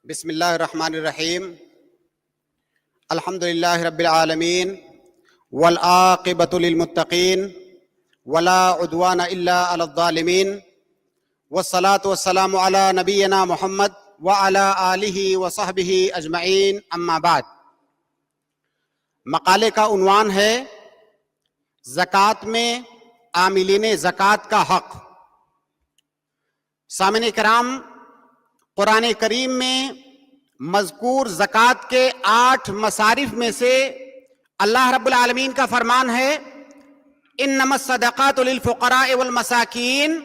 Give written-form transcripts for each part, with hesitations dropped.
بسم اللہ الرحمن الرحیم الحمدللہ رب العالمین والعاقبۃ للمتقین ولا عدوان الا علی الظالمین والصلاة والسلام علی نبینا محمد وعلی آلہ وصحبہ اجمعین اما بعد۔ مقالے کا عنوان ہے زکوٰۃ میں عاملین زکوٰۃ کا حق۔ سامعین کرام، قرآن کریم میں مذکور زکوٰۃ کے 8 مصارف میں سے اللہ رب العالمین کا فرمان ہے انما الصدقات للفقراء والمساکین،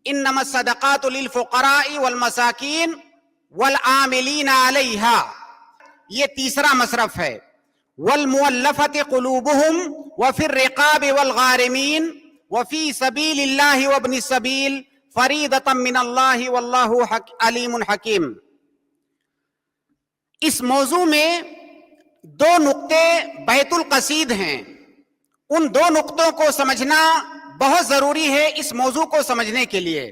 انما الصدقات للفقراء والمساکین والعاملین علیہا، یہ تیسرا مصرف ہے، والمؤلفۃ قلوبہم وفی الرقاب والغارمین وفی سبیل اللہ وابن السبیل فریضۃ من اللہ واللہ علیم حکیم۔ اس موضوع میں 2 نقطے بیت القصید ہیں، ان 2 نقطوں کو سمجھنا بہت ضروری ہے اس موضوع کو سمجھنے کے لیے۔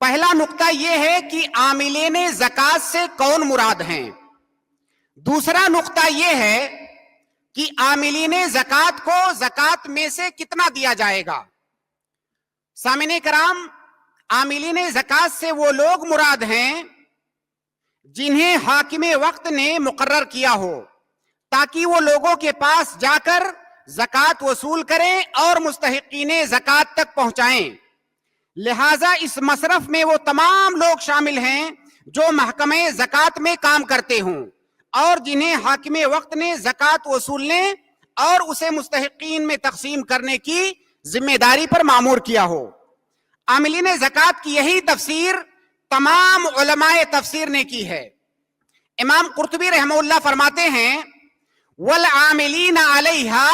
پہلا نقطہ یہ ہے کہ عاملین زکوٰۃ سے کون مراد ہیں۔ دوسرا نقطہ یہ ہے کہ عاملین زکوٰۃ کو زکوٰۃ میں سے کتنا دیا جائے گا۔ سامعین کرام، عاملین زکوٰۃ سے وہ لوگ مراد ہیں جنہیں حاکم وقت نے مقرر کیا ہو تاکہ وہ لوگوں کے پاس جا کر زکوٰۃ وصول کریں اور مستحقین زکوٰۃ تک پہنچائیں۔ لہٰذا اس مصرف میں وہ تمام لوگ شامل ہیں جو محکمہ زکوٰۃ میں کام کرتے ہوں اور جنہیں حاکم وقت نے زکوٰۃ وصولنے اور اسے مستحقین میں تقسیم کرنے کی ذمہ داری پر مامور کیا ہو۔ عاملین زکوٰۃ کی یہی تفسیر تمام علماء تفسیر نے کی ہے۔ امام قرطبی رحمہ اللہ فرماتے ہیں والعاملین علیہا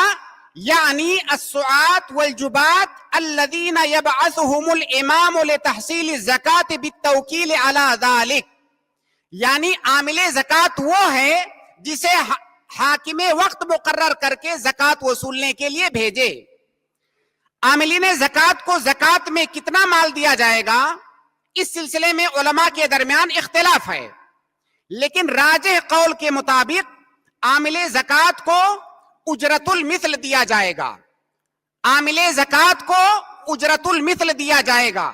یعنی السعاة والجباة الذین یبعثهم الامام لتحصیل الزکاة بالتوکیل علی ذلک، یعنی عامل زکوٰۃ وہ ہے جسے حاکم وقت مقرر کر کے زکوٰۃ وصولنے کے لیے بھیجے۔ عاملین زکوٰۃ کو زکوٰۃ میں کتنا مال دیا جائے گا، اس سلسلے میں علماء کے درمیان اختلاف ہے، لیکن راجح قول کے مطابق عامل زکوٰۃ کو اجرت المثل دیا جائے گا۔ عامل زکوٰۃ کو اجرت المثل دیا جائے گا۔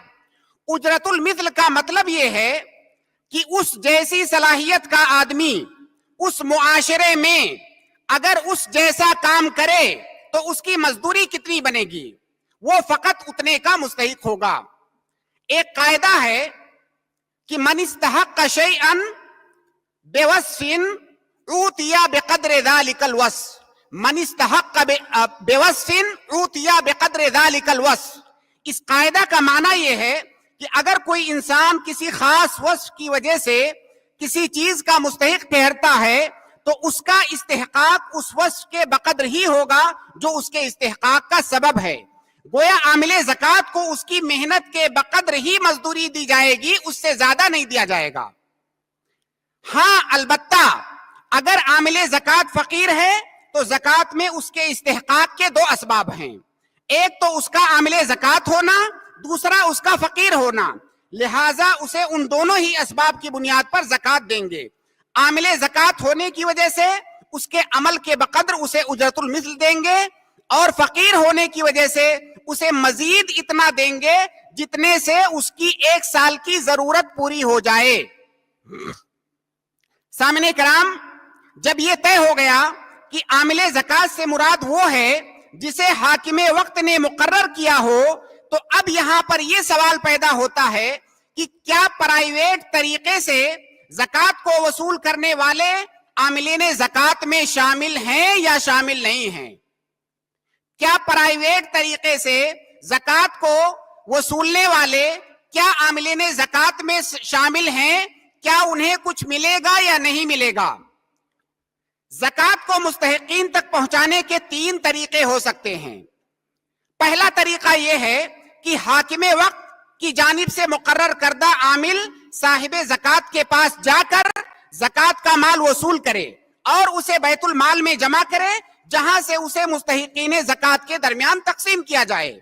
اجرت المثل کا مطلب یہ ہے کہ اس جیسی صلاحیت کا آدمی اس معاشرے میں اگر اس جیسا کام کرے تو اس کی مزدوری کتنی بنے گی، وہ فقط اتنے کا مستحق ہوگا۔ ایک قاعدہ ہے کہ من استحق شیئا بوصف اوتی بقدر ذلک الوصف، من استحق بوصف اوتی بقدر ذلک الوصف۔ اس قاعدہ کا معنی یہ ہے کہ اگر کوئی انسان کسی خاص وصف کی وجہ سے کسی چیز کا مستحق ٹھہرتا ہے تو اس کا استحقاق اس وصف کے بقدر ہی ہوگا جو اس کے استحقاق کا سبب ہے۔ گویا عامل زکوٰۃ کو اس کی محنت کے بقدر ہی مزدوری دی جائے گی، اس سے زیادہ نہیں دیا جائے گا۔ ہاں البتہ اگر عامل زکوٰۃ فقیر ہے تو زکوٰۃ میں اس کے استحقاق کے 2 اسباب ہیں، ایک تو اس کا عامل زکوٰۃ ہونا، دوسرا اس کا فقیر ہونا، لہٰذا اسے ان دونوں ہی اسباب کی بنیاد پر زکوٰۃ دیں گے۔ عامل زکوٰۃ ہونے کی وجہ سے اس کے عمل کے بقدر اسے اجرت المثل دیں گے، اور فقیر ہونے کی وجہ سے اسے مزید اتنا دیں گے جتنے سے اس کی 1 سال کی ضرورت پوری ہو جائے۔ سامعین کرام، جب یہ طے ہو گیا کہ عامل زکوٰۃ سے مراد وہ ہے جسے حاکم وقت نے مقرر کیا ہو، تو اب یہاں پر یہ سوال پیدا ہوتا ہے کہ کیا پرائیویٹ طریقے سے زکوٰۃ کو وصول کرنے والے عاملین زکوٰۃ میں شامل ہیں یا شامل نہیں ہیں؟ کیا پرائیویٹ طریقے سے زکوٰۃ کو وصولنے والے کیا عاملین زکوٰۃ میں شامل ہیں؟ کیا انہیں کچھ ملے گا یا نہیں ملے گا؟ زکوٰۃ کو مستحقین تک پہنچانے کے 3 طریقے ہو سکتے ہیں۔ پہلا طریقہ یہ ہے کہ حاکم وقت کی جانب سے مقرر کردہ عامل صاحب زکوٰۃ کے پاس جا کر زکوٰۃ کا مال وصول کرے اور اسے بیت المال میں جمع کرے، جہاں سے اسے مستحقین زکوٰۃ کے درمیان تقسیم کیا جائے۔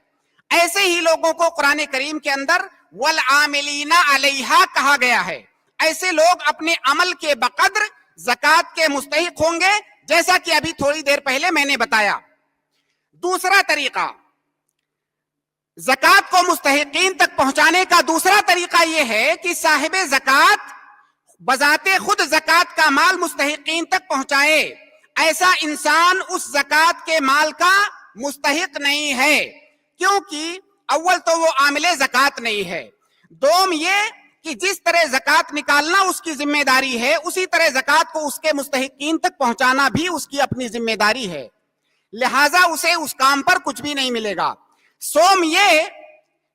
ایسے ہی لوگوں کو قرآن کریم کے اندر والعاملین علیہا کہا گیا ہے۔ ایسے لوگ اپنے عمل کے بقدر زکات کے مستحق ہوں گے، جیسا کہ ابھی تھوڑی دیر پہلے میں نے بتایا۔ دوسرا طریقہ زکات کو مستحقین تک پہنچانے کا دوسرا طریقہ یہ ہے کہ صاحب زکات بذات خود زکات کا مال مستحقین تک پہنچائے۔ ایسا انسان اس زکات کے مال کا مستحق نہیں ہے، کیونکہ اول تو وہ عامل زکات نہیں ہے، دوم یہ کہ جس طرح زکات نکالنا اس کی ذمہ داری ہے، اسی طرح زکات کو اس کے مستحقین تک پہنچانا بھی اس کی اپنی ذمہ داری ہے، لہذا اسے اس کام پر کچھ بھی نہیں ملے گا۔ سوم یہ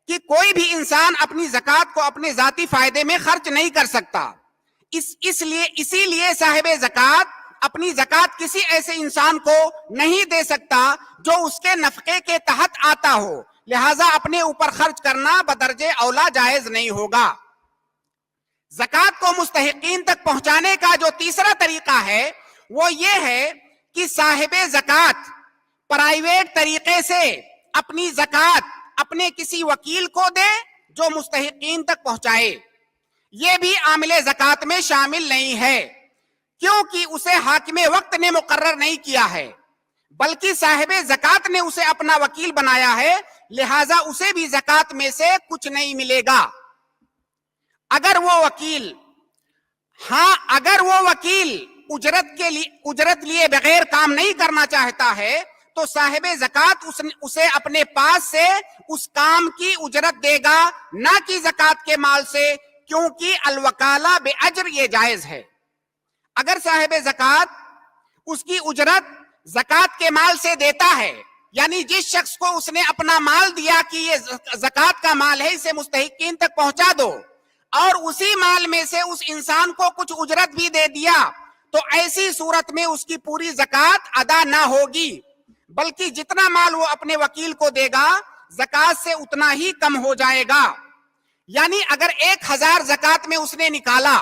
کہ کوئی بھی انسان اپنی زکات کو اپنے ذاتی فائدے میں خرچ نہیں کر سکتا، اسی لیے صاحب زکات اپنی زکات کسی ایسے انسان کو نہیں دے سکتا جو اس کے نفقے کے تحت آتا ہو، لہذا اپنے اوپر خرچ کرنا بدرجہ اولا جائز نہیں ہوگا۔ زکات کو مستحقین تک پہنچانے کا جو تیسرا طریقہ ہے وہ یہ ہے کہ صاحب زکات پرائیویٹ طریقے سے اپنی زکات اپنے کسی وکیل کو دے جو مستحقین تک پہنچائے۔ یہ بھی عامل زکات میں شامل نہیں ہے، کیونکہ اسے حاکم وقت نے مقرر نہیں کیا ہے، بلکہ صاحب زکات نے اسے اپنا وکیل بنایا ہے، لہذا اسے بھی زکات میں سے کچھ نہیں ملے گا۔ اگر وہ وکیل اجرت لیے بغیر کام نہیں کرنا چاہتا ہے تو صاحب زکات اسے اپنے پاس سے اس کام کی اجرت دے گا، نہ کہ زکات کے مال سے، کیونکہ الوکالہ بے اجر یہ جائز ہے۔ اگر صاحب زکات اس کی اجرت زکات کے مال سے دیتا ہے، یعنی جس شخص کو اس نے اپنا مال دیا کہ یہ زکات کا مال ہے، اسے مستحقین تک پہنچا دو، اور اسی مال میں سے اس انسان کو کچھ اجرت بھی دے دیا، تو ایسی صورت میں اس کی پوری زکات ادا نہ ہوگی، بلکہ جتنا مال وہ اپنے وکیل کو دے گا زکات سے اتنا ہی کم ہو جائے گا۔ یعنی اگر 1000 زکات میں اس نے نکالا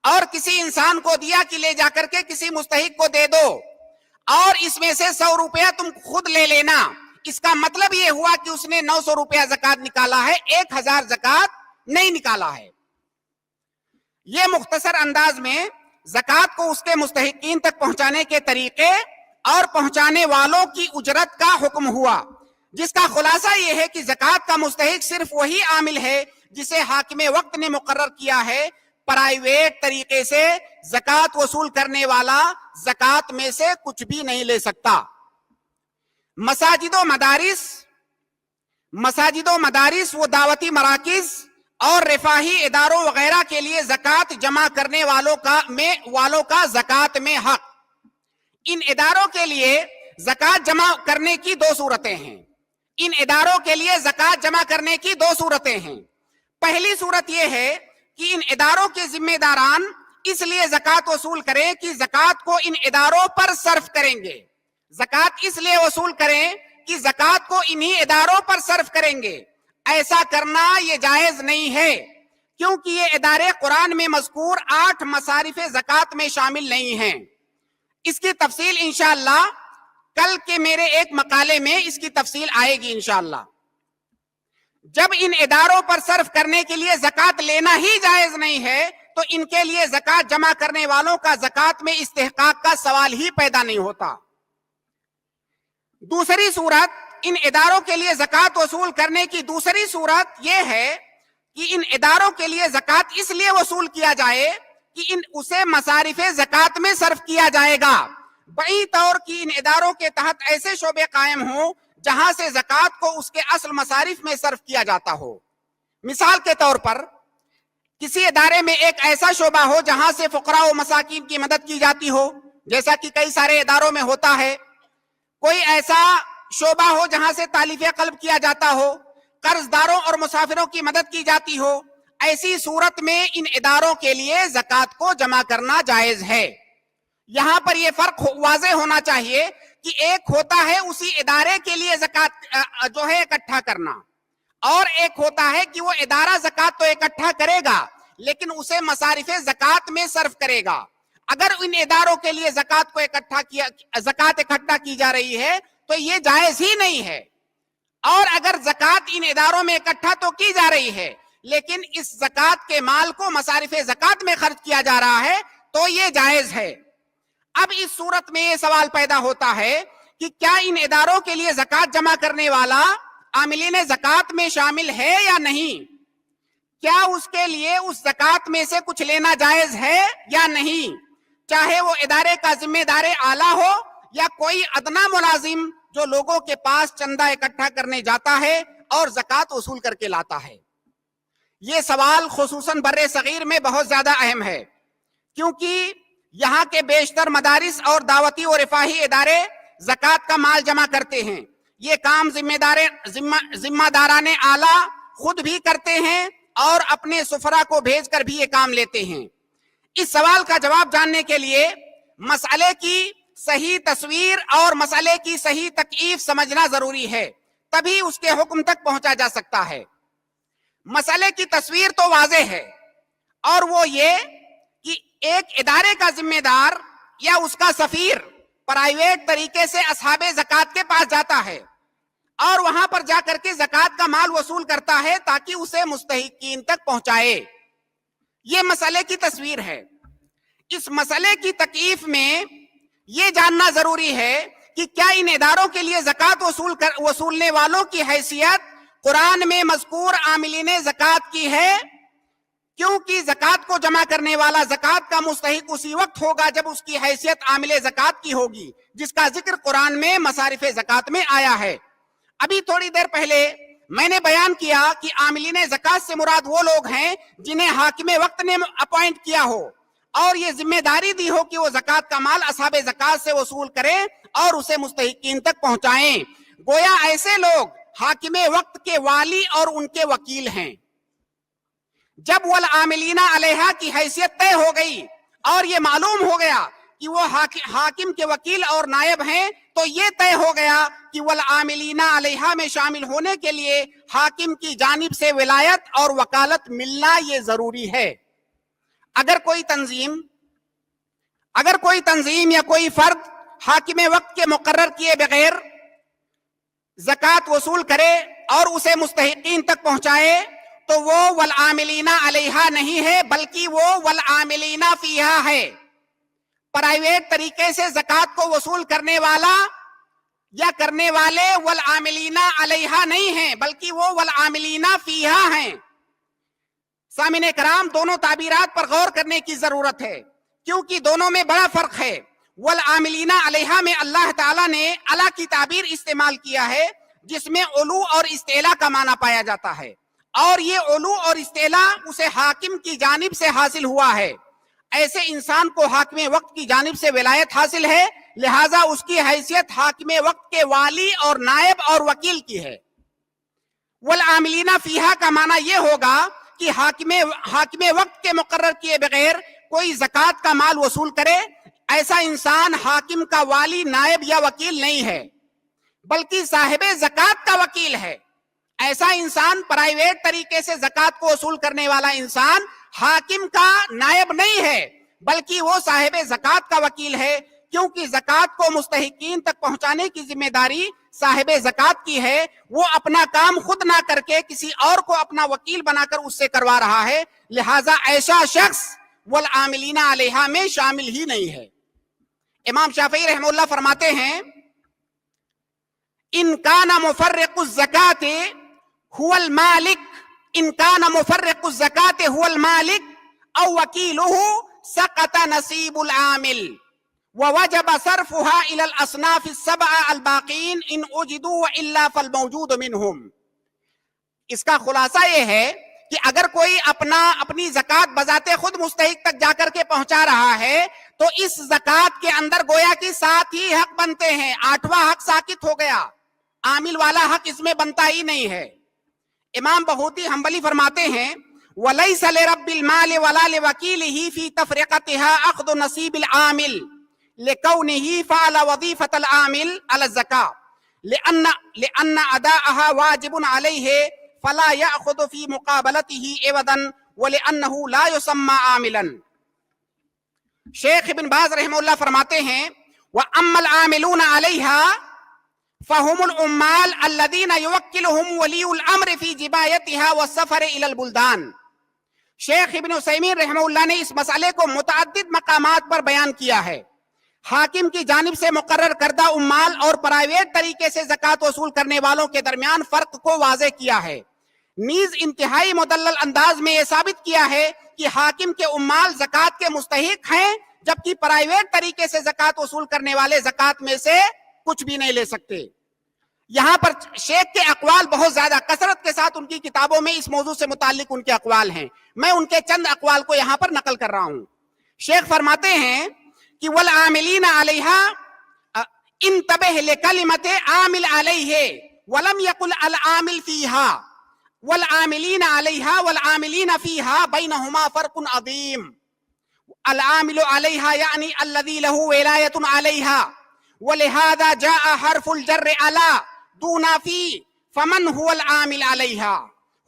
اور کسی انسان کو دیا کہ لے جا کر کے کسی مستحق کو دے دو، اور اس میں سے 100 روپیہ تم خود لے لینا، اس کا مطلب یہ ہوا کہ اس نے 900 روپیہ زکات نکالا ہے، 1000 زکات نہیں نکالا ہے۔ یہ مختصر انداز میں زکات کو اس کے مستحقین تک پہنچانے کے طریقے اور پہنچانے والوں کی اجرت کا حکم ہوا، جس کا خلاصہ یہ ہے کہ زکات کا مستحق صرف وہی عامل ہے جسے حاکم وقت نے مقرر کیا ہے۔ پرائیویٹ طریقے سے زکات وصول کرنے والا زکات میں سے کچھ بھی نہیں لے سکتا۔ مساجد و مدارس و دعوتی مراکز اور رفاہی اداروں وغیرہ کے لیے زکات جمع کرنے والوں کا زکات میں حق۔ ان اداروں کے لیے زکات جمع کرنے کی دو صورتیں ہیں۔ پہلی صورت یہ ہے کہ ان اداروں کے ذمہ داران اس لیے زکات وصول کریں کہ زکات کو ان اداروں پر صرف کریں گے۔ زکات اس لیے وصول کریں کہ زکات کو انہی اداروں پر صرف کریں گے۔ ایسا کرنا یہ جائز نہیں ہے، کیونکہ یہ ادارے قرآن میں مذکور 8 مصارف زکات میں شامل نہیں ہیں۔ اس کی تفصیل انشاءاللہ کل کے میرے ایک مقالے میں اس کی تفصیل آئے گی انشاءاللہ۔ جب ان اداروں پر صرف کرنے کے لیے زکات لینا ہی جائز نہیں ہے تو ان کے لیے زکات جمع کرنے والوں کا زکات میں استحقاق کا سوال ہی پیدا نہیں ہوتا۔ دوسری صورت، ان اداروں کے لیے زکات وصول کرنے کی دوسری صورت یہ ہے کہ ان اداروں کے لیے زکات اس لیے وصول کیا جائے کہ اسے مصارف زکات میں صرف کیا جائے گا، بعید طور کہ ان اداروں کے تحت ایسے شعبے قائم ہوں جہاں سے زکات کو اس کے اصل مصارف میں صرف کیا جاتا ہو۔ مثال کے طور پر کسی ادارے میں ایک ایسا شعبہ ہو جہاں سے فقراء و مساکین کی مدد کی جاتی ہو، جیسا کہ کئی سارے اداروں میں ہوتا ہے۔ کوئی ایسا شعبہ ہو جہاں سے تالیف قلب کیا جاتا ہو، قرض داروں اور مسافروں کی مدد کی جاتی ہو۔ ایسی صورت میں ان اداروں کے لیے زکات کو جمع کرنا جائز ہے۔ یہاں پر یہ فرق واضح ہونا چاہیے کہ ایک ہوتا ہے اسی ادارے کے لیے زکات جو ہے اکٹھا کرنا، اور ایک ہوتا ہے کہ وہ ادارہ زکات تو اکٹھا کرے گا لیکن اسے مصارف زکات میں صرف کرے گا۔ اگر ان اداروں کے لیے زکات اکٹھا کی جا رہی ہے تو یہ جائز ہی نہیں ہے، اور اگر زکات ان اداروں میں اکٹھا تو کی جا رہی ہے لیکن اس زکات کے مال کو مصارف زکات میں خرچ کیا جا رہا ہے تو یہ جائز ہے۔ اب اس صورت میں یہ سوال پیدا ہوتا ہے کہ کیا ان اداروں کے لیے زکات جمع کرنے والا عاملین زکات میں شامل ہے یا نہیں؟ کیا اس کے لیے اس زکات میں سے کچھ لینا جائز ہے یا نہیں؟ چاہے وہ ادارے کا ذمہ دار اعلیٰ ہو یا کوئی ادنا ملازم جو لوگوں کے پاس چندہ اکٹھا کرنے جاتا ہے اور زکات وصول کر کے لاتا ہے۔ یہ سوال خصوصاً بر صغیر میں بہت زیادہ اہم ہے، کیونکہ یہاں کے بیشتر مدارس اور دعوتی و رفاہی ادارے زکات کا مال جمع کرتے ہیں۔ یہ کام ذمہ داران اعلیٰ خود بھی کرتے ہیں اور اپنے سفرا کو بھیج کر بھی یہ کام لیتے ہیں۔ اس سوال کا جواب جاننے کے لیے مسئلے کی صحیح تصویر اور مسئلے کی صحیح تکیف سمجھنا ضروری ہے، تبھی اس کے حکم تک پہنچا جا سکتا ہے۔ مسئلے کی تصویر تو واضح ہے، اور وہ یہ کہ ایک ادارے کا ذمہ دار یا اس کا سفیر پرائیویٹ طریقے سے اصحاب زکات کے پاس جاتا ہے اور وہاں پر جا کر کے زکات کا مال وصول کرتا ہے تاکہ اسے مستحقین تک پہنچائے۔ یہ مسئلے کی تصویر ہے۔ اس مسئلے کی تکیف میں یہ جاننا ضروری ہے کہ کیا ان اداروں کے لیے زکات وصولنے والوں کی حیثیت قرآن میں مذکور عاملین زکات کی ہے، کیونکہ زکات کو جمع کرنے والا زکات کا مستحق اسی وقت ہوگا جب اس کی حیثیت عامل زکات کی ہوگی، جس کا ذکر قرآن میں مصارف زکات میں آیا ہے۔ ابھی تھوڑی دیر پہلے میں نے بیان کیا کہ عاملین زکات سے مراد وہ لوگ ہیں جنہیں حاکم وقت نے اپوائنٹ کیا ہو اور یہ ذمہ داری دی ہو کہ وہ زکات کا مال اصحاب زکات سے وصول کریں اور اسے مستحقین تک پہنچائیں۔ گویا ایسے لوگ حاکم وقت کے والی اور ان کے وکیل ہیں۔ جب والعاملین علیہا کی حیثیت طے ہو گئی اور یہ معلوم ہو گیا کہ وہ حاکم کے وکیل اور نائب ہیں، تو یہ طے ہو گیا کہ والعاملین علیہا میں شامل ہونے کے لیے حاکم کی جانب سے ولایت اور وکالت ملنا یہ ضروری ہے۔ اگر کوئی تنظیم یا کوئی فرد حاکم وقت کے مقرر کیے بغیر زکات وصول کرے اور اسے مستحقین تک پہنچائے تو وہ والعاملین علیہا نہیں ہے، بلکہ وہ والعاملین فیہا ہے۔ پرائیویٹ طریقے سے زکات کو وصول کرنے والا یا کرنے والے والعاملین علیہا نہیں ہیں، بلکہ وہ والعاملین فیہا ہیں۔ سامعین کرام، دونوں تعبیرات پر غور کرنے کی ضرورت ہے، کیونکہ دونوں میں بڑا فرق ہے۔ والعاملین علیہا میں اللہ تعالیٰ نے علی کی تعبیر استعمال کیا ہے، جس میں علو اور استعلاء کا معنی پایا جاتا ہے، اور یہ علو اور استعلاء اسے حاکم کی جانب سے حاصل ہوا ہے۔ ایسے انسان کو حاکم وقت کی جانب سے ولایت حاصل ہے، لہٰذا اس کی حیثیت حاکم وقت کے والی اور نائب اور وکیل کی ہے۔ والعاملین فیہا کا معنی یہ ہوگا کہ حاکم وقت کے مقرر کیے بغیر کوئی زکات کا مال وصول کرے، ایسا انسان حاکم کا والی، نائب یا وکیل نہیں ہے، بلکہ صاحب زکات کا وکیل ہے۔ ایسا انسان پرائیویٹ طریقے سے زکات کو وصول کرنے والا انسان حاکم کا نائب نہیں ہے، بلکہ وہ صاحب زکات کا وکیل ہے، کیونکہ زکات کو مستحقین تک پہنچانے کی ذمہ داری صاحب زکات کی ہے۔ وہ اپنا کام خود نہ کر کے کسی اور کو اپنا وکیل بنا کر اس سے کروا رہا ہے، لہٰذا ایسا شخص والعاملین علیہا میں شامل ہی نہیں ہے۔ امام شافعی رحمہ اللہ فرماتے ہیں، ان کان مفرق الزکات هو المالک، ان کان مفرق الزکات هو المالک او وکیلہ سقط نصیب العامل ووجب صرفها الى الاصناف السبع الباقین ان وجدوا والا فالموجود منهم۔ اس کا خلاصہ یہ ہے کہ اگر کوئی اپنی زکات بذات خود مستحق تک جا کر کے پہنچا رہا ہے تو اس زکات کے اندر گویا کہ 7 ہی حق بنتے ہیں، 8واں حق ساقط ہو گیا، عامل والا حق اس میں بنتا ہی نہیں ہے۔ امام بہوتی حنبلی فرماتے ہیں، وَلَيْسَ لِرَبِّ الْمَالِ وَلَا لِوَكِيلِهِ فِي تَفْرِقَتِهَا أَخْذُ نَصِيبِ الْعَامِلِ لِكَوْنِهِ فَعَلَ وَظِيفَةَ الْعَامِلِ عَلَى الزَّكَاةِ لِأَنَّ أَدَاءَهَا وَاجِبٌ عَلَيْهِ فَلَا يَأْخُذُ فِي مُقَابَلَتِهِ عِوَضًا وَلِأَنَّهُ لَا يُسَمَّى عَامِلًا۔ شیخ ابن باز رحمہ اللہ فرماتے ہیں، وَأَمَّا الْعَامِلُونَ عَلَيْهَا فهم العمال الذين يوكلهم ولي الامر في جبايتها والسفر الى البلدان. شیخ ابن عثیمین رحمہ اللہ نے اس مسئلے کو متعدد مقامات پر بیان کیا ہے. حاکم کی جانب سے مقرر کردہ عمال اور پرائیویٹ طریقے سے زکوٰۃ وصول کرنے والوں کے درمیان فرق کو واضح کیا ہے. نیز انتہائی مدلل انداز میں یہ ثابت کیا ہے کہ حاکم کے عمال زکوٰۃ کے مستحق ہیں، جبکہ پرائیویٹ طریقے سے زکوٰۃ وصول کرنے والے زکوٰۃ میں سے کچھ بھی نہیں لے سکتے. یہاں پر شیخ کے اقوال بہت زیادہ کثرت کے ساتھ ان کی کتابوں میں اس موضوع سے متعلق ان کے اقوال ہیں. میں ان کے چند اقوال کو یہاں پر نقل کر رہا ہوں. شیخ فرماتے ہیں کہ والعاملین علیہا انتبہ لکلمت عامل علیہ ولم یقل العامل فیہا والعاملین علیہا والعاملین فیہا بینہما فرق عظیم. العامل علیہا یعنی الذی لہ ولایت علیہا ولہذا جاء حرف الجر علی دون فی فمن هو العامل علیہا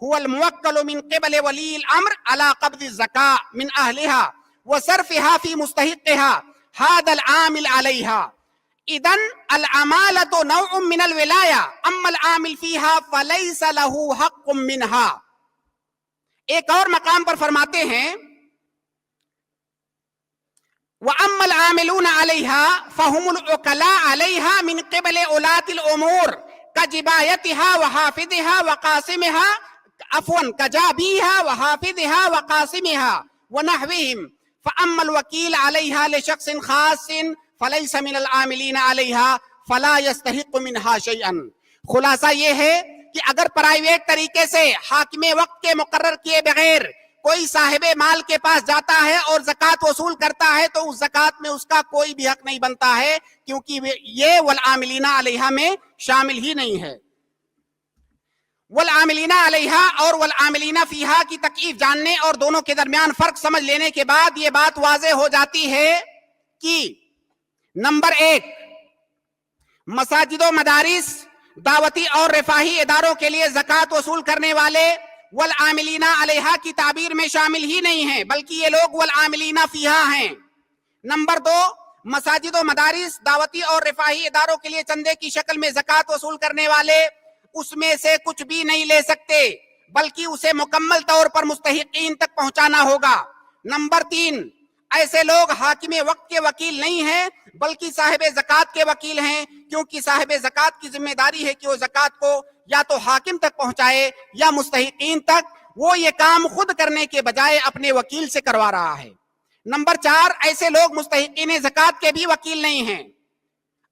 هو الموکل من قبل ولی الامر على قبض الزکاة من اہلها وصرفها في مستحقها هذا العامل عليها. اذن العمالة نوع من الولاية اما العامل فيها فليس له حق منها. ایک اور مقام پر فرماتے ہیں وَأَمَّا الْعَامِلُونَ عَلَيْهَا فَهُمُ الْعُقَلَاءُ عَلَيْهَا مِنْ قِبَلِ أُولَاتِ الْأُمُورِ كَجِبَايَتِهَا وَحَافِظِهَا وَقَاسِمِهَا كَجَابِيهَا وَحَافِظِهَا وَقَاسِمِهَا وَنَحْوِهِمْ. فَأَمَّا الْوَكِيلُ عَلَيْهَا لِشَخْصٍ خَاصٍ فَلَيْسَ مِنَ الْعَامِلِينَ عَلَيْهَا فَلَا يَسْتَحِقُّ مِنْهَا شَيْئًا. خلاصہ یہ ہے کہ اگر پرائیویٹ طریقے سے حاکم وقت کے مقرر کیے بغیر کوئی صاحب مال کے پاس جاتا ہے اور زکوٰۃ وصول کرتا ہے تو اس زکوٰۃ میں اس کا کوئی بھی حق نہیں بنتا ہے، کیونکہ یہ والعاملین علیہا میں شامل ہی نہیں ہے. والعاملین علیہا اور والعاملین فیہا کی تکیف جاننے اور دونوں کے درمیان فرق سمجھ لینے کے بعد یہ بات واضح ہو جاتی ہے کہ نمبر 1 مساجد و مدارس، دعوتی اور رفاہی اداروں کے لیے زکوٰۃ وصول کرنے والے والعاملین علیہا کی تعبیر میں شامل ہی نہیں ہیں، بلکہ یہ لوگ والعاملین فیہا ہیں. نمبر 2 مساجد و مدارس، دعوتی اور رفاہی اداروں کے لیے چندے کی شکل میں زکوٰۃ وصول کرنے والے اس میں سے کچھ بھی نہیں لے سکتے، بلکہ اسے مکمل طور پر مستحقین تک پہنچانا ہوگا. نمبر 3 ایسے لوگ حاکم وقت کے وکیل نہیں ہیں بلکہ صاحب زکوٰۃ کے وکیل ہیں، کیونکہ صاحب زکوٰۃ کی ذمہ داری ہے کہ وہ زکوٰۃ کو یا تو حاکم تک پہنچائے یا مستحقین تک. وہ یہ کام خود کرنے کے بجائے اپنے وکیل سے کروا رہا ہے. نمبر 4 ایسے لوگ مستحقین زکوٰۃ کے بھی وکیل نہیں ہیں.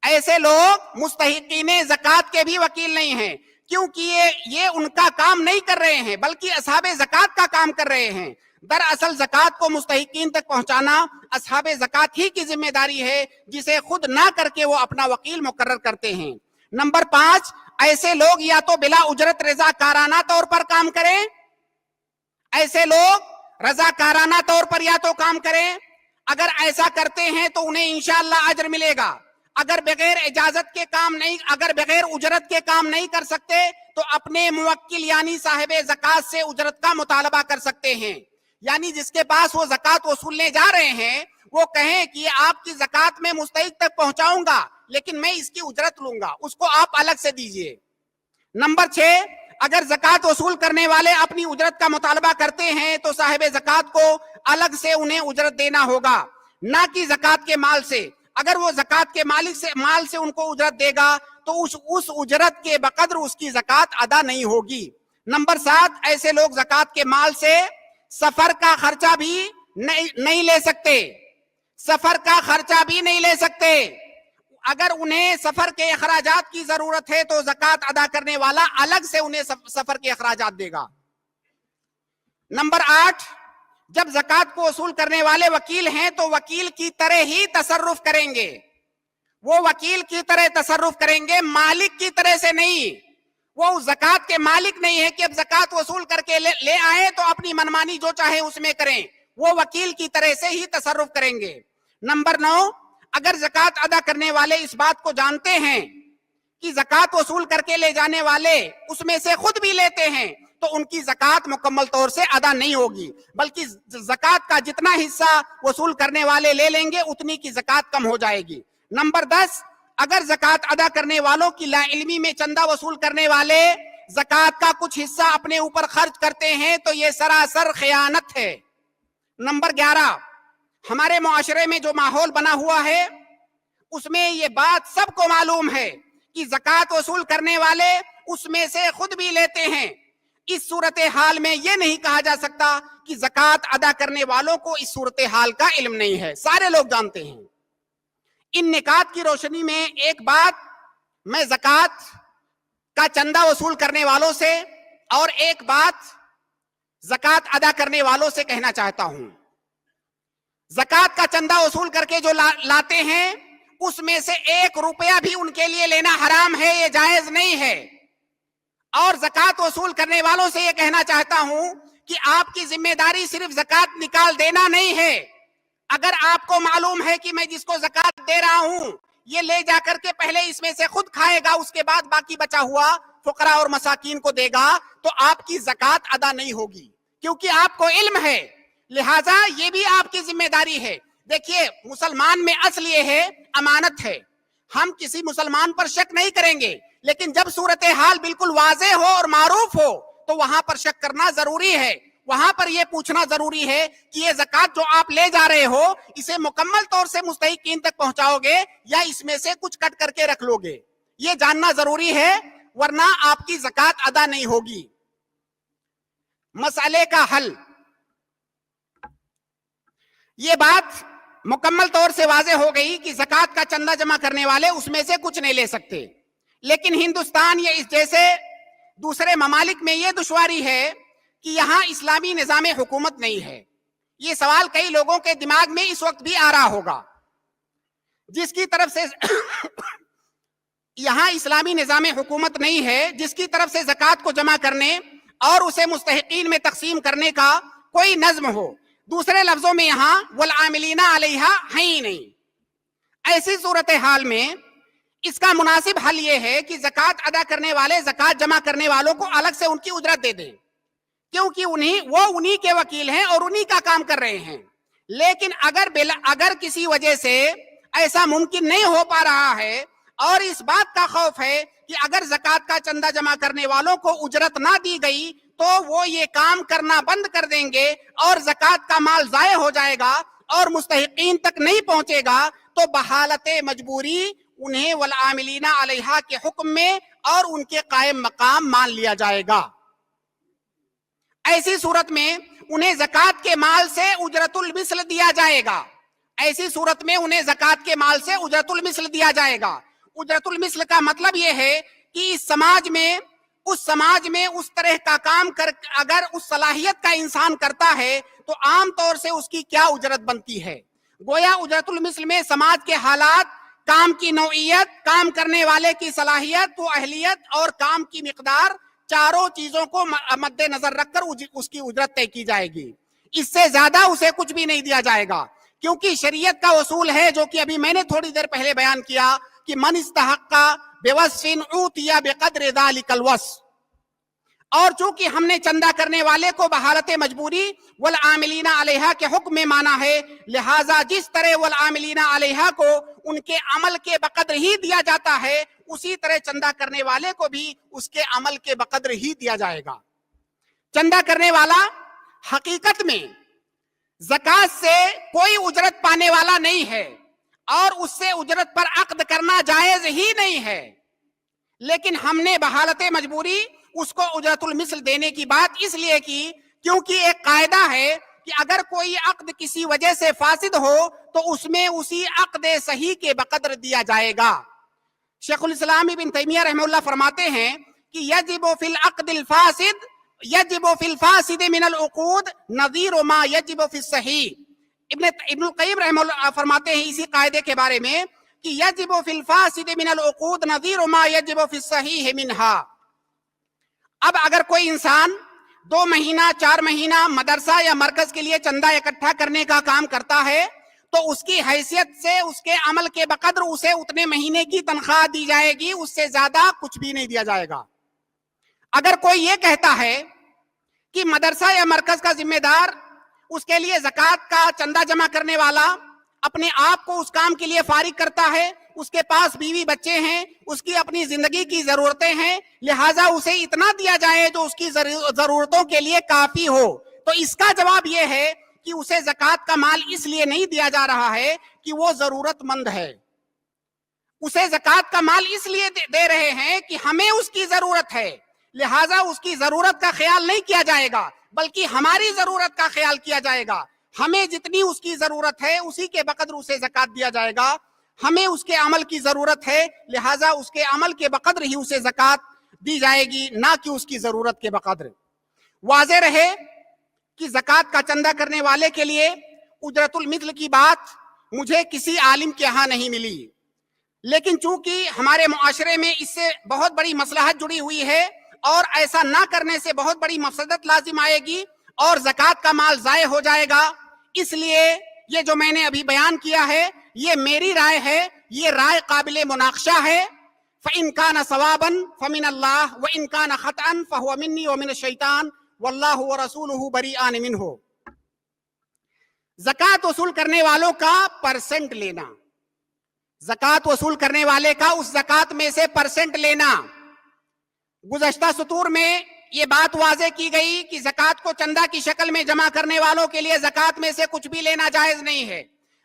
ایسے لوگ مستحقین زکوٰۃ کے بھی وکیل نہیں ہیں، کیونکہ یہ ان کا کام نہیں کر رہے ہیں بلکہ اصحاب زکوٰۃ کا کام کر رہے ہیں. دراصل زکوٰۃ کو مستحقین تک پہنچانا اصحاب زکوٰۃ ہی کی ذمہ داری ہے، جسے خود نہ کر کے وہ اپنا وکیل مقرر کرتے ہیں. نمبر 5 ایسے لوگ یا تو بلا اجرت رضاکارانہ طور پر کام کریں، ایسے لوگ رضاکارانہ طور پر یا تو کام کریں، اگر ایسا کرتے ہیں تو انہیں انشاءاللہ اجر ملے گا. اگر بغیر اجازت کے کام نہیں، اگر بغیر اجرت کے کام نہیں کر سکتے تو اپنے موکل یعنی صاحب زکوٰۃ سے اجرت کا مطالبہ کر سکتے ہیں. یعنی جس کے پاس وہ زکوٰۃ وصولنے جا رہے ہیں وہ کہیں کہ آپ کی زکوٰۃ میں مستحق تک پہنچاؤں گا لیکن میں اس کی اجرت لوں گا، اس کو آپ الگ سے دیجئے. نمبر 6 اگر زکوٰۃ وصول کرنے والے اپنی اجرت کا مطالبہ کرتے ہیں تو صاحب زکوٰۃ کو الگ سے انہیں اجرت دینا ہوگا، نہ کہ زکوٰۃ کے مال سے. اگر وہ زکوٰۃ کے مال سے ان کو اجرت دے گا تو اس اجرت کے بقدر اس کی زکوٰۃ ادا نہیں ہوگی. نمبر 7 ایسے لوگ زکوٰۃ کے مال سے سفر کا خرچہ بھی نہیں لے سکتے، سفر کا خرچہ بھی نہیں لے سکتے. اگر انہیں سفر کے اخراجات کی ضرورت ہے تو زکوٰۃ ادا کرنے والا الگ سے انہیں سفر کے اخراجات دے گا. نمبر 8 جب زکوٰۃ کو وصول کرنے والے وکیل ہیں تو وکیل کی طرح ہی تصرف کریں گے، وہ وکیل کی طرح تصرف کریں گے، مالک کی طرح سے نہیں. وہ زکوٰۃ کے مالک نہیں ہے کہ اب زکوٰۃ وصول کر کے لے آئیں تو اپنی منمانی جو چاہے اس میں کریں، وہ وکیل کی طرح سے ہی تصرف کریں گے. نمبر 9 اگر زکوٰۃ ادا کرنے والے اس بات کو جانتے ہیں کہ زکوٰۃ وصول کر کے لے جانے والے اس میں سے خود بھی لیتے ہیں تو ان کی زکوٰۃ مکمل طور سے ادا نہیں ہوگی، بلکہ زکوٰۃ کا جتنا حصہ وصول کرنے والے لے لیں گے اتنی کی زکوٰۃ کم ہو جائے گی. نمبر 10 اگر زکات ادا کرنے والوں کی لا علمی میں چندہ وصول کرنے والے زکات کا کچھ حصہ اپنے اوپر خرچ کرتے ہیں تو یہ سراسر خیانت ہے۔ نمبر 11، ہمارے معاشرے میں جو ماحول بنا ہوا ہے اس میں یہ بات سب کو معلوم ہے کہ زکات وصول کرنے والے اس میں سے خود بھی لیتے ہیں۔ اس صورتحال میں یہ نہیں کہا جا سکتا کہ زکات ادا کرنے والوں کو اس صورتحال کا علم نہیں ہے، سارے لوگ جانتے ہیں۔ ان نکات کی روشنی میں ایک بات میں زکات کا چندہ وصول کرنے والوں سے اور ایک بات زکات ادا کرنے والوں سے کہنا چاہتا ہوں۔ زکات کا چندہ وصول کر کے جو لاتے ہیں اس میں سے 1 روپیہ بھی ان کے لیے لینا حرام ہے، یہ جائز نہیں ہے۔ اور زکات وصول کرنے والوں سے یہ کہنا چاہتا ہوں کہ آپ کی ذمہ داری صرف زکات نکال دینا نہیں ہے۔ اگر آپ کو معلوم ہے کہ میں جس کو زکات دے رہا ہوں یہ لے جا کر کے پہلے اس میں سے خود کھائے گا، اس کے بعد باقی بچا ہوا فقراء اور مساکین کو دے گا، تو آپ کی زکات ادا نہیں ہوگی، کیونکہ آپ کو علم ہے۔ لہٰذا یہ بھی آپ کی ذمہ داری ہے۔ دیکھیے، مسلمان میں اصل یہ ہے امانت ہے، ہم کسی مسلمان پر شک نہیں کریں گے، لیکن جب صورتحال بالکل واضح ہو اور معروف ہو تو وہاں پر شک کرنا ضروری ہے۔ وہاں پر یہ پوچھنا ضروری ہے کہ یہ زکات جو آپ لے جا رہے ہو اسے مکمل طور سے مستحقین تک پہنچاؤ گے یا اس میں سے کچھ کٹ کر کے رکھ لو گے، یہ جاننا ضروری ہے، ورنہ آپ کی زکات ادا نہیں ہوگی۔ مسئلے کا حل، یہ بات مکمل طور سے واضح ہو گئی کہ زکات کا چندہ جمع کرنے والے اس میں سے کچھ نہیں لے سکتے، لیکن ہندوستان یا اس جیسے دوسرے ممالک میں یہ دشواری ہے کہ یہاں اسلامی نظام حکومت نہیں ہے۔ یہ سوال کئی لوگوں کے دماغ میں اس وقت بھی آ رہا ہوگا، جس کی طرف سے یہاں اسلامی نظام حکومت نہیں ہے، جس کی طرف سے زکات کو جمع کرنے اور اسے مستحقین میں تقسیم کرنے کا کوئی نظم ہو۔ دوسرے لفظوں میں یہاں والعاملین علیہا ہے ہی نہیں۔ ایسی صورتحال میں اس کا مناسب حل یہ ہے کہ زکات ادا کرنے والے زکات جمع کرنے والوں کو الگ سے ان کی اجرت دے دیں، کیونکہ وہ انہی کے وکیل ہیں اور انہی کا کام کر رہے ہیں۔ لیکن اگر کسی وجہ سے ایسا ممکن نہیں ہو پا رہا ہے اور اس بات کا خوف ہے کہ اگر زکات کا چندہ جمع کرنے والوں کو اجرت نہ دی گئی تو وہ یہ کام کرنا بند کر دیں گے اور زکات کا مال ضائع ہو جائے گا اور مستحقین تک نہیں پہنچے گا، تو بحالت مجبوری انہیں والعاملین علیہا کے حکم میں اور ان کے قائم مقام مان لیا جائے گا۔ ایسی صورت میں انہیں زکات کے مال سے اجرت المثل دیا جائے گا۔ ایسی صورت میں انہیں زکات کے مال سے اجرت المثل دیا جائے گا۔ اجرت المثل کا مطلب یہ ہے کہ اس سماج میں اس طرح کا کام اگر اس صلاحیت کا انسان کرتا ہے تو عام طور سے اس کی کیا اجرت بنتی ہے۔ گویا اجرت المثل میں سماج کے حالات، کام کی نوعیت، کام کرنے والے کی صلاحیت و اہلیت اور کام کی مقدار، چاروں چیزوں کو مد نظر رکھ کر اس کی اجرت طے کی جائے گی۔ اس سے زیادہ اسے کچھ بھی نہیں دیا جائے گا، کیونکہ شریعت کا اصول ہے جو کہ ابھی میں نے تھوڑی دیر پہلے بیان کیا کہ من استحق بوصف اوتی بقدر ذلک الوصف۔ اور چونکہ ہم نے چندہ کرنے والے کو بحالت مجبوری والعاملین علیہا کے حکم میں مانا ہے، لہٰذا جس طرح والعاملین علیہا کو ان کے عمل کے بقدر ہی دیا جاتا ہے، اسی طرح چندہ کرنے والے کو بھی اس کے عمل کے بقدر ہی دیا جائے گا۔ چندہ کرنے والا حقیقت میں زکات سے کوئی اجرت پانے والا نہیں ہے اور اس سے اجرت پر عقد کرنا جائز ہی نہیں ہے، لیکن ہم نے بحالت مجبوری اس کو اجرت المثل دینے کی بات اس لیے کی کیونکہ ایک قاعدہ ہے کہ اگر کوئی عقد کسی وجہ سے فاسد ہو تو اس میں اسی عقد صحیح کے بقدر دیا جائے گا۔ شیخ الاسلام ابن تیمیہ رحمہ اللہ فرماتے ہیں کہ یجب فی العقد الفاسد یجب فی الفاسد من العقود نظیر ما یجب فی الصحیح۔ ابن القیم رحمہ اللہ فرماتے ہیں اسی قاعدے کے بارے میں کہ یجب فی الفاسد من العقود نظیر ما یجب فی الصحیح منہا۔ اب اگر کوئی انسان 2 مہینہ 4 مہینہ مدرسہ یا مرکز کے لیے چندہ اکٹھا کرنے کا کام کرتا ہے تو اس کی حیثیت سے اس کے عمل کے بقدر اسے اتنے مہینے کی تنخواہ دی جائے گی، اس سے زیادہ کچھ بھی نہیں دیا جائے گا۔ اگر کوئی یہ کہتا ہے کہ مدرسہ یا مرکز کا ذمہ دار، اس کے لیے زکات کا چندہ جمع کرنے والا اپنے آپ کو اس کام کے لیے فارغ کرتا ہے، اس کے پاس بیوی بچے ہیں, اس کی اپنی زندگی کی ضرورتیں ہیں, لہٰذا اسے اتنا دیا جائے جو اس کی ضرورتوں کے لیے کافی ہو. تو اس کا جواب یہ ہے کہ اسے زکوٰۃ کا مال اس لیے نہیں دیا جا رہا ہے کہ وہ ضرورت مند ہے, اسے زکوٰۃ کا مال اس لیے دے رہے ہیں کہ ہمیں اس کی ضرورت ہے, لہٰذا اس کی ضرورت کا خیال نہیں کیا جائے گا بلکہ ہماری ضرورت کا خیال کیا جائے گا. ہمیں جتنی اس کی ضرورت ہے اسی کے بقدر اسے زکوٰۃ دیا جائے گا. ہمیں اس کے عمل کی ضرورت ہے, لہٰذا اس کے عمل کے بقدر ہی اسے زکوٰۃ دی جائے گی, نہ کہ اس کی ضرورت کے بقدر. واضح رہے کہ زکوٰۃ کا چندہ کرنے والے کے لیے اجرت المثل کی بات مجھے کسی عالم کے ہاں نہیں ملی, لیکن چونکہ ہمارے معاشرے میں اس سے بہت بڑی مصلحت جڑی ہوئی ہے اور ایسا نہ کرنے سے بہت بڑی مفسدت لازم آئے گی اور زکوٰۃ کا مال ضائع ہو جائے گا, اس لیے یہ جو میں نے ابھی بیان کیا ہے یہ میری رائے ہے, یہ رائے قابل مناقشہ ہے. فَإِن كَانَ صَوَابًا فَمِنَ اللَّهِ وَإِن كَانَ خَطْئًا فَهُوَ مِنِّي وَمِنَ الشَّيْطَانِ وَاللَّهُ وَرَسُولُهُ بَرِيئَانِ مِنْهُ. زکوٰۃ وصول کرنے والوں کا پرسنٹ لینا, زکوٰۃ وصول کرنے والے کا اس زکوٰۃ میں سے پرسنٹ لینا. گزشتہ سطور میں یہ بات واضح کی گئی کہ زکوٰۃ کو چندہ کی شکل میں جمع کرنے والوں کے لیے زکوٰۃ میں سے کچھ بھی لینا جائز نہیں ہے.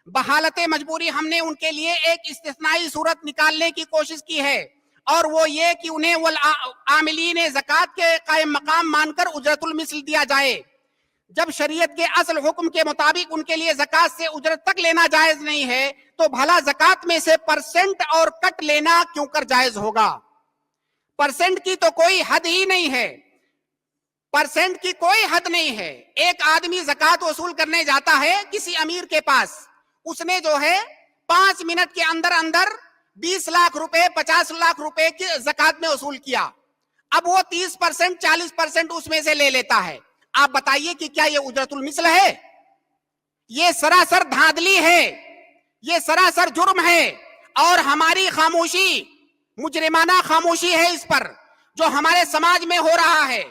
بحالت مجبوری ہم نے ان کے لیے ایک استثنائی صورت نکالنے کی کوشش کی ہے, اور وہ یہ کہ انہیں والعاملین زکوٰۃ کے قائم مقام مان کر اجرت المثل دیا جائے. جب شریعت کے اصل حکم کے مطابق ان کے لیے زکوٰۃ سے اجرت تک لینا جائز نہیں ہے تو بھلا زکوٰۃ میں سے پرسنٹ اور کٹ لینا کیوں کر جائز ہوگا؟ پرسنٹ کی تو کوئی حد ہی نہیں ہے, پرسنٹ کی کوئی حد نہیں ہے. ایک آدمی زکوٰۃ وصول کرنے جاتا ہے کسی امیر کے پاس, اس نے جو ہے 5 منٹ کے اندر اندر 20 لاکھ روپے 50 لاکھ روپے کی زکوٰۃ میں وصول کیا. اب وہ 30% 40% اس میں سے لے لیتا ہے. آپ بتائیے کہ کیا یہ اجرت المثل ہے؟ یہ سراسر دھاندلی ہے, یہ سراسر جرم ہے, اور ہماری خاموشی مجرمانہ خاموشی ہے اس پر جو ہمارے سماج میں ہو رہا ہے.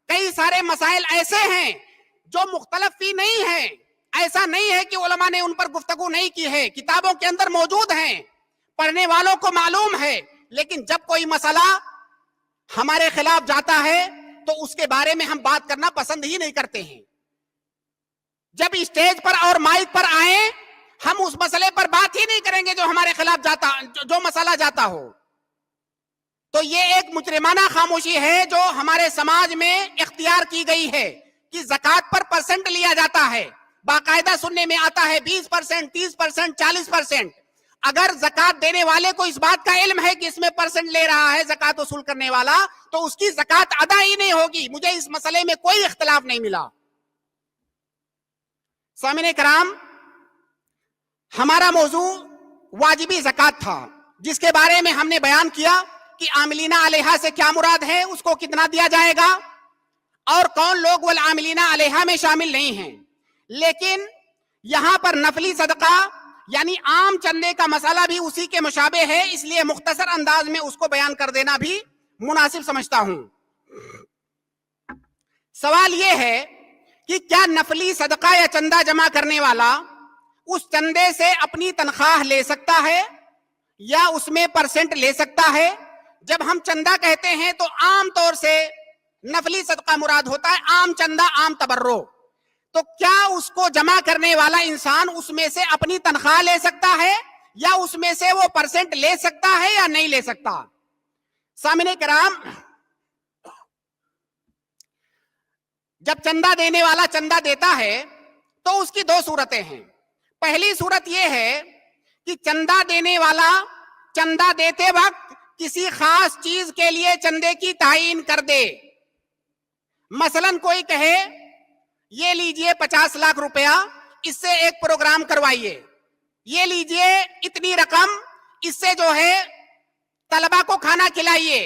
کئی سارے مسائل ایسے ہیں جو مختلف فی نہیں ہیں, ایسا نہیں ہے کہ علماء نے ان پر گفتگو نہیں کی ہے, کتابوں کے اندر موجود ہیں, پڑھنے والوں کو معلوم ہے, لیکن جب کوئی مسئلہ ہمارے خلاف جاتا ہے تو اس کے بارے میں ہم بات کرنا پسند ہی نہیں کرتے ہیں. جب اسٹیج پر اور مائک پر آئیں ہم اس مسئلے پر بات ہی نہیں کریں گے جو ہمارے خلاف جاتا, جو مسئلہ جاتا ہو. تو یہ ایک مجرمانہ خاموشی ہے جو ہمارے سماج میں اختیار کی گئی ہے کہ زکوٰۃ پر پرسنٹ لیا جاتا ہے. باقاعدہ سننے میں آتا ہے 20%, 30%, 40%. اگر زکوٰۃ دینے والے کو اس بات کا علم ہے کہ اس میں پرسنٹ لے رہا ہے زکوٰۃ وصول کرنے والا, تو اس کی زکوٰۃ ادا ہی نہیں ہوگی. مجھے اس مسئلے میں کوئی اختلاف نہیں ملا. سامعین کرام, ہمارا موضوع واجبی زکوٰۃ تھا, جس کے بارے میں ہم نے بیان کیا کہ عاملین علیہا سے کیا مراد ہے, اس کو کتنا دیا جائے گا, اور کون لوگ والعاملین علیہا میں شامل نہیں ہیں. لیکن یہاں پر نفلی صدقہ یعنی عام چندے کا مسئلہ بھی اسی کے مشابہ ہے, اس لیے مختصر انداز میں اس کو بیان کر دینا بھی مناسب سمجھتا ہوں. سوال یہ ہے کہ کیا نفلی صدقہ یا چندہ جمع کرنے والا اس چندے سے اپنی تنخواہ لے سکتا ہے یا اس میں پرسنٹ لے سکتا ہے؟ جب ہم چندہ کہتے ہیں تو عام طور سے نفلی صدقہ مراد ہوتا ہے, عام چندہ, عام تبرع. تو کیا اس کو جمع کرنے والا انسان اس میں سے اپنی تنخواہ لے سکتا ہے یا اس میں سے وہ پرسنٹ لے سکتا ہے یا نہیں لے سکتا؟ سامعین کرام, جب چندہ دینے والا چندہ دیتا ہے تو اس کی 2 صورتیں ہیں. پہلی صورت یہ ہے کہ چندہ دینے والا چندہ دیتے وقت کسی خاص چیز کے لیے چندے کی تعین کر دے. مثلا کوئی کہے یہ لیجئے 50 لاکھ روپیہ, اس سے ایک پروگرام کروائیے, یہ لیجئے اتنی رقم, اس سے جو ہے طلبہ کو کھانا کھلائیے,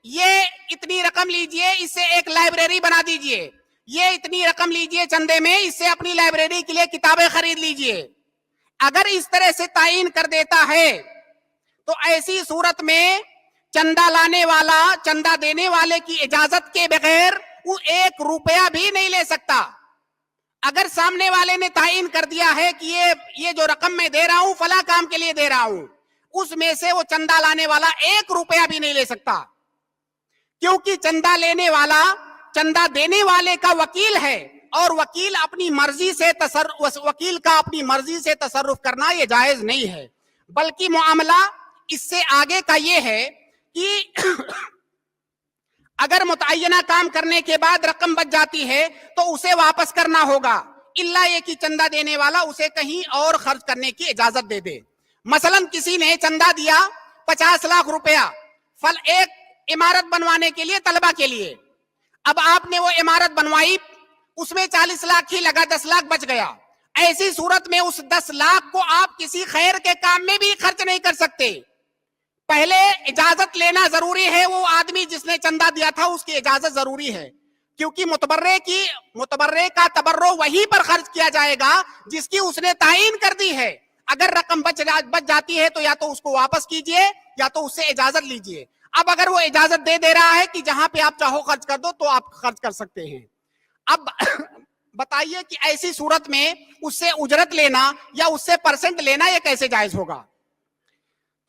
یہ اتنی رقم لیجئے, اس سے ایک لائبریری بنا دیجئے, یہ اتنی رقم لیجئے چندے میں, اس سے اپنی لائبریری کے لیے کتابیں خرید لیجئے. اگر اس طرح سے تعین کر دیتا ہے تو ایسی صورت میں چندہ لانے والا چندہ دینے والے کی اجازت کے بغیر وہ 1 روپیہ بھی نہیں لے سکتا. اگر سامنے والے نے تعین کر دیا ہے کہ یہ جو رقم میں دے رہا ہوں فلاں کام کے لیے دے رہا ہوں, اس میں سے وہ چندہ لانے والا 1 روپیہ بھی نہیں لے سکتا، کیونکہ چندہ لینے والا چندہ دینے والے کا وکیل ہے، اور وکیل اپنی مرضی سے وکیل کا اپنی مرضی سے تصرف کرنا یہ جائز نہیں ہے، بلکہ معاملہ اس سے آگے کا یہ ہے کہ اگر متعینہ کام کرنے کے بعد رقم بچ جاتی ہے تو اسے واپس کرنا ہوگا، الا یہ کہ چندہ دینے والا اسے کہیں اور خرچ کرنے کی اجازت دے دے۔ مثلا کسی نے چندہ دیا 50 لاکھ روپیہ ایک عمارت بنوانے کے لیے، طلبہ کے لیے، اب آپ نے وہ عمارت بنوائی، اس میں 40 لاکھ ہی لگا، 10 لاکھ بچ گیا، ایسی صورت میں اس 10 لاکھ کو آپ کسی خیر کے کام میں بھی خرچ نہیں کر سکتے، پہلے اجازت لینا ضروری ہے، وہ آدمی جس نے چندہ دیا تھا اس کی اجازت ضروری ہے، کیونکہ متبرع کا تبرع وہیں پر خرچ کیا جائے گا جس کی اس نے تعین کر دی ہے۔ اگر رقم بچ جاتی ہے تو یا تو اس کو واپس کیجئے یا تو اس سے اجازت لیجئے۔ اب اگر وہ اجازت دے رہا ہے کہ جہاں پہ آپ چاہو خرچ کر دو تو آپ خرچ کر سکتے ہیں، اب بتائیے کہ ایسی صورت میں اس سے اجرت لینا یا اس سے پرسنٹ لینا یہ کیسے جائز ہوگا؟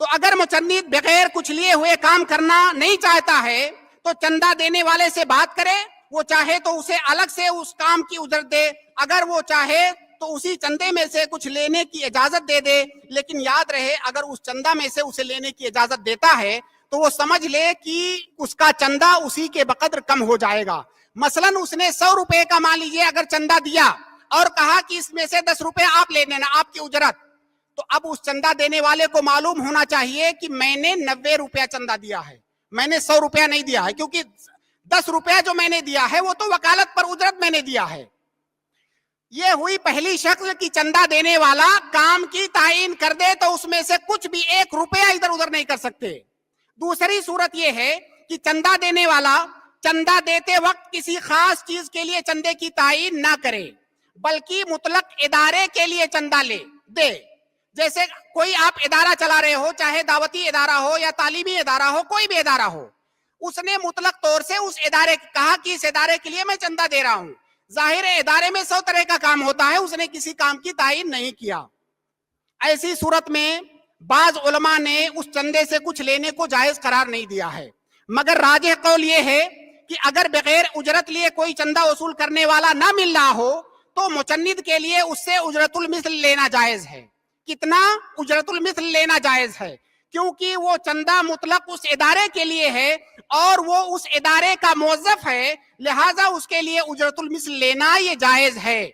تو اگر مچند بغیر کچھ لیے ہوئے کام کرنا نہیں چاہتا ہے تو چندہ دینے والے سے بات کرے، وہ چاہے تو اسے الگ سے اس کام کی اجرت دے، اگر وہ چاہے تو اسی چندے میں سے کچھ لینے کی اجازت دے دے، لیکن یاد رہے اگر اس چندہ میں سے اسے لینے کی اجازت دیتا ہے تو وہ سمجھ لے کہ اس کا چندہ اسی کے بقدر کم ہو جائے گا۔ مثلا اس نے 100 روپے کا مان لیجیے اگر چندہ دیا اور کہا کہ اس میں سے 10 روپے آپ لے لینا، آپ کی اجرت، تو اب اس چندہ دینے والے کو معلوم ہونا چاہیے کہ میں نے 90 روپیہ چندہ دیا ہے، میں نے 100 روپیہ نہیں دیا ہے، کیونکہ 10 روپیہ جو میں نے دیا ہے وہ تو وکالت پر اجرت میں نے دیا ہے۔ یہ ہوئی پہلی شکل کی چندہ دینے والا کام کی تعین کر دے تو اس میں سے کچھ بھی 1 روپیہ ادھر ادھر نہیں کر سکتے۔ دوسری صورت یہ ہے کہ چندہ دینے والا چندہ دیتے وقت کسی خاص چیز کے لیے چندے کی تعین نہ کرے، بلکہ مطلق ادارے کے لیے چندہ دے۔ جیسے کوئی آپ ادارہ چلا رہے ہو، چاہے دعوتی ادارہ ہو یا تعلیمی ادارہ ہو، کوئی بھی ادارہ ہو، اس نے مطلق طور سے اس ادارے کہا کہ اس ادارے کے لیے میں چندہ دے رہا ہوں، ظاہر ہے ادارے میں 100 طرح کا کام ہوتا ہے، اس نے کسی کام کی تعین نہیں کیا۔ ایسی صورت میں بعض علماء نے اس چندے سے کچھ لینے کو جائز قرار نہیں دیا ہے، مگر راجح قول یہ ہے کہ اگر بغیر اجرت لیے کوئی چندہ وصول کرنے والا نہ مل رہا ہو تو مچند کے لیے اس سے اجرت المثل لینا جائز ہے۔ کتنا؟ اجرت المثل لینا جائز ہے، کیونکہ وہ چندہ مطلق اس ادارے کے لیے ہے اور وہ اس ادارے کا موظف ہے، لہذا اس کے لیے اجرت المثل لینا یہ جائز ہے،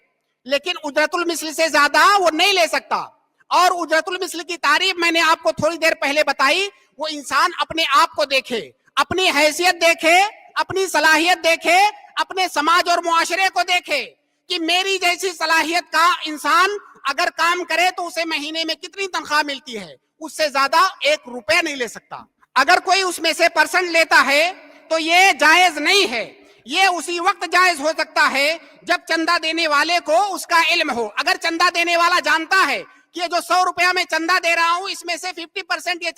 لیکن اجرت المثل سے زیادہ وہ نہیں لے سکتا۔ اور اجرت المثل کی تعریف میں نے آپ کو تھوڑی دیر پہلے بتائی، وہ انسان اپنے آپ کو دیکھے، اپنی حیثیت دیکھے، اپنی صلاحیت دیکھے، اپنے سماج اور معاشرے کو دیکھے کہ میری جیسی صلاحیت کا انسان اگر کام کرے تو اسے مہینے میں کتنی تنخواہ ملتی ہے، اس سے زیادہ 1 روپیہ نہیں لے سکتا۔ اگر کوئی اس میں سے پرسنٹ لیتا ہے تو یہ جائز نہیں ہے، یہ اسی وقت جائز ہو سکتا ہے جب چندہ دینے والے کو اس کا علم ہو۔ اگر چندہ دینے والا جانتا ہے کہ جو 100 روپیہ میں چندہ دے رہا ہوں اس میں سے 50% یہ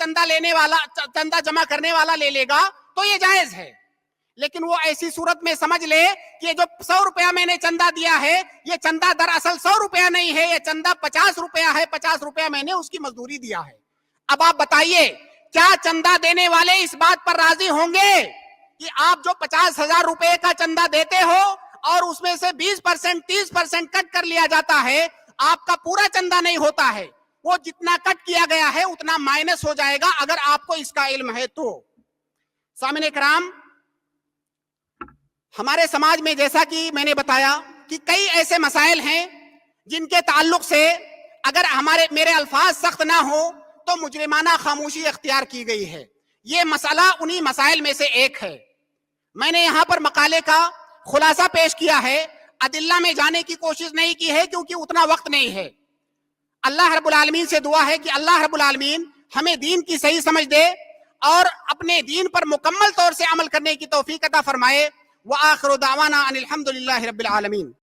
چندہ جمع کرنے والا لے لے گا تو یہ جائز ہے، لیکن وہ ایسی صورت میں سمجھ لے کہ جو 100 روپیہ میں نے چندہ دیا ہے یہ چندہ دراصل 100 روپیہ نہیں ہے، یہ چندہ 50 روپیہ ہے، 50 روپیہ میں نے اس کی مزدوری دیا ہے۔ اب آپ بتائیے کیا چندہ دینے والے اس بات پر راضی ہوں گے کہ آپ جو 50,000 روپے کا چندہ دیتے ہو اور اس میں سے 20% 30% کٹ کر لیا جاتا ہے، آپ کا پورا چندہ نہیں ہوتا ہے، وہ جتنا کٹ کیا گیا ہے اتنا مائنس ہو جائے گا اگر آپ کو اس کا علم ہے تو۔ سامعین کرام، ہمارے سماج میں جیسا کہ میں نے بتایا کہ کئی ایسے مسائل ہیں جن کے تعلق سے اگر میرے الفاظ سخت نہ ہو تو مجرمانہ خاموشی اختیار کی گئی ہے۔ یہ مسئلہ انہی مسائل میں سے ایک ہے۔ میں نے یہاں پر مقالے کا خلاصہ پیش کیا ہے، ادلہ میں جانے کی کوشش نہیں کی ہے کیونکہ اتنا وقت نہیں ہے۔ اللہ رب العالمین سے دعا ہے کہ اللہ رب العالمین ہمیں دین کی صحیح سمجھ دے اور اپنے دین پر مکمل طور سے عمل کرنے کی توفیق عطا فرمائے۔ وآخر دعوانا ان الحمد للہ رب العالمین۔